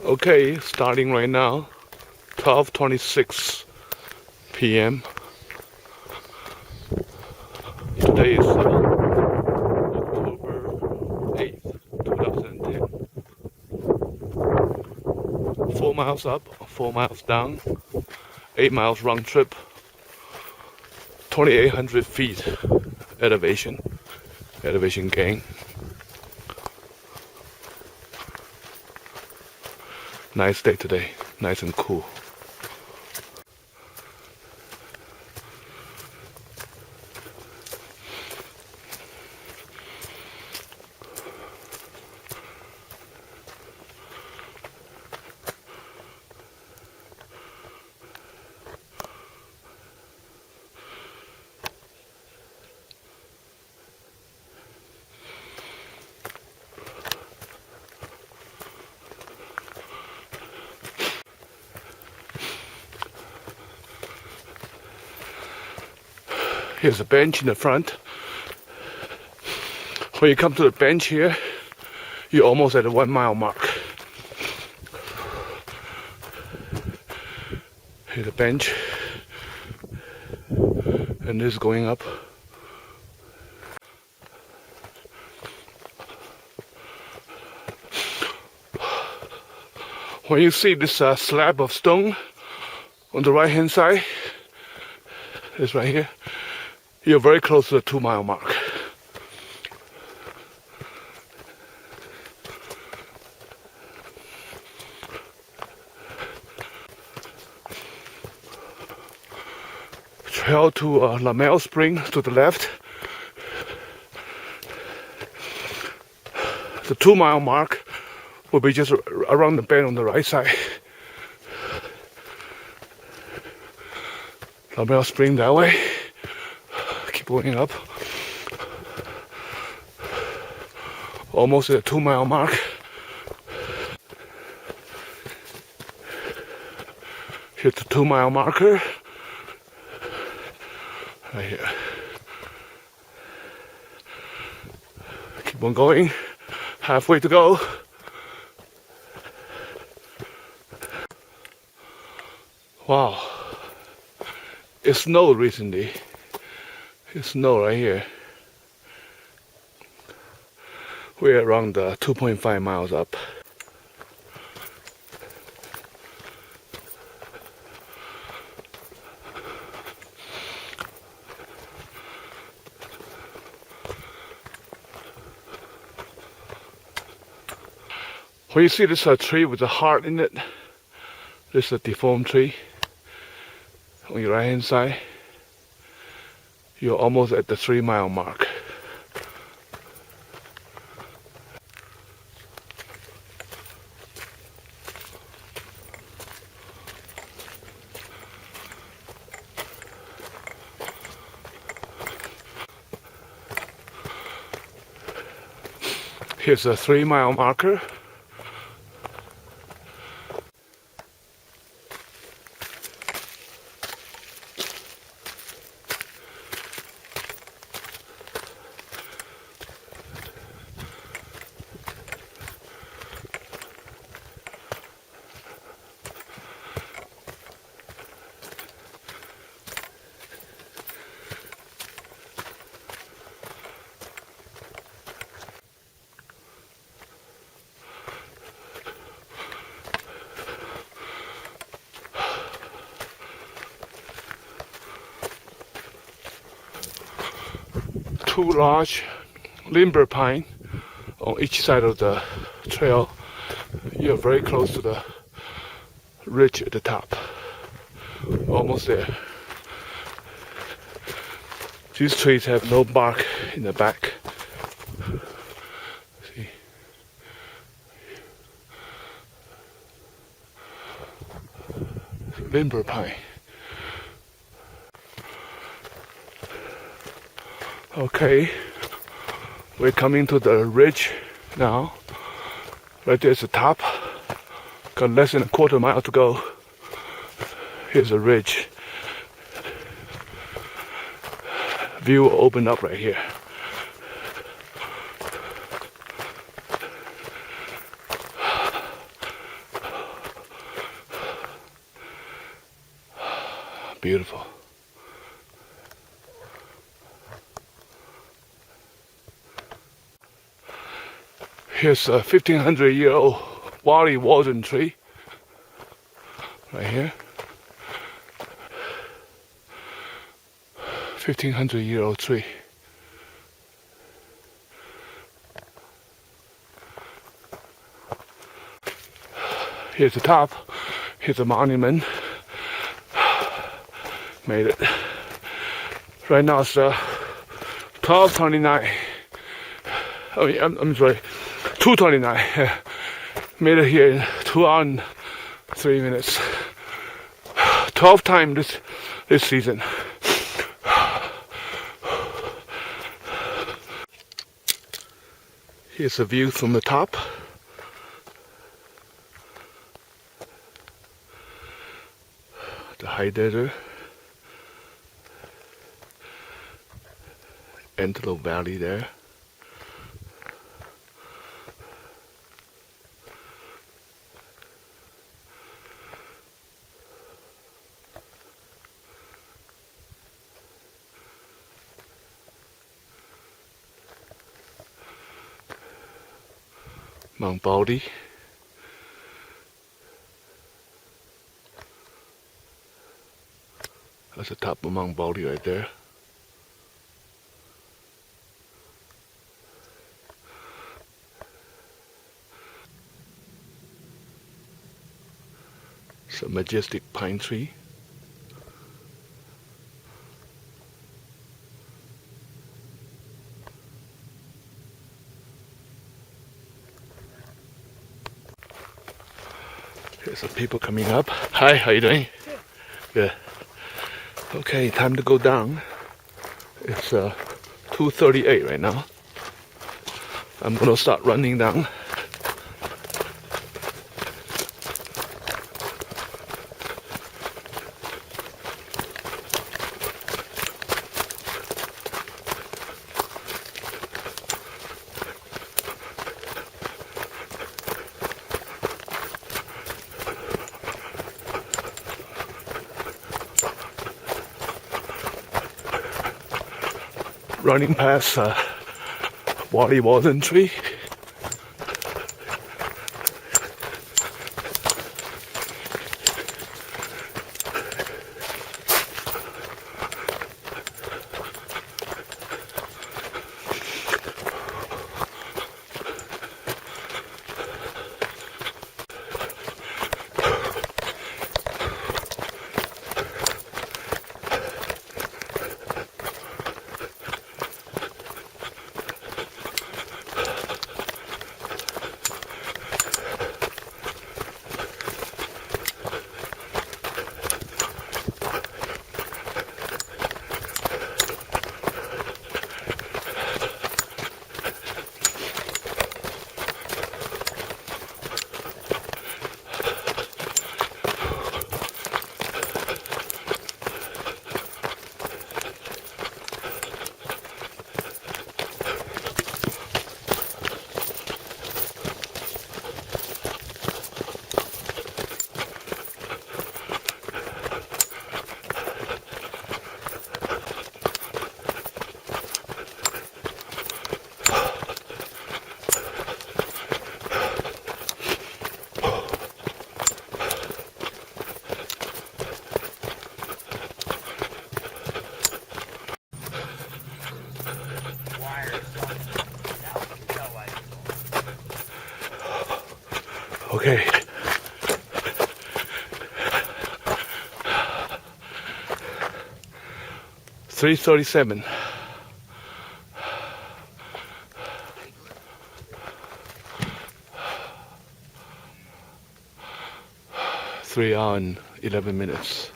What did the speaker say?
Okay, starting right now, 12:26 p.m. Today is October 8th, 2010. 4 miles up, 4 miles down, 8 miles round trip, 2,800 feet elevation gain. Nice day today, nice and cool. Here's a bench in the front. When you come to the bench here, you're almost at the 1 mile mark. Here's a bench, and this is going up. When you see this slab of stone on the right hand side, it's right here, you're very close to the 2 mile mark. Trail to Lamel Spring to the left. The 2 mile mark will be just around the bend on the right side. Lamel Spring that way. Keep going up. Almost at the 2 mile mark. Here's the 2 mile marker. Right here. Keep on going. Halfway to go. Wow. It snowed recently. It snowed right here. We're around 2.5 miles up. When you see this tree with a heart in it, this is a deformed tree. On your right hand side, you're almost at the 3 mile mark. Here's a 3 mile marker. Two large limber pine on each side of the trail. You're very close to the ridge at the top. Almost there. These trees have no bark in the back. See? Limber pine. Okay, we're coming to the ridge now. Right there's the top. Got less than a quarter mile to go. Here's a ridge. View will open up right here. Beautiful. Here's a 1500-year-old Wally Walden tree. Right here. 1500-year-old tree. Here's the top. Here's a monument. Made it. Right now it's 12:29. Oh, yeah, I'm sorry, 2:29. Made it here in 2 hours and 3 minutes. 12 times this season. Here's a view from the top. The high desert. Antelope Valley there. Mount Baldy. That's the top of Mount Baldy right there. It's a majestic pine tree. Here's some people coming up. Hi, how you doing? Good. Okay, time to go down. It's 2:38 right now. I'm gonna start running down. Running past Wally Walden tree. Okay. $3:37. Three hours and 11 minutes.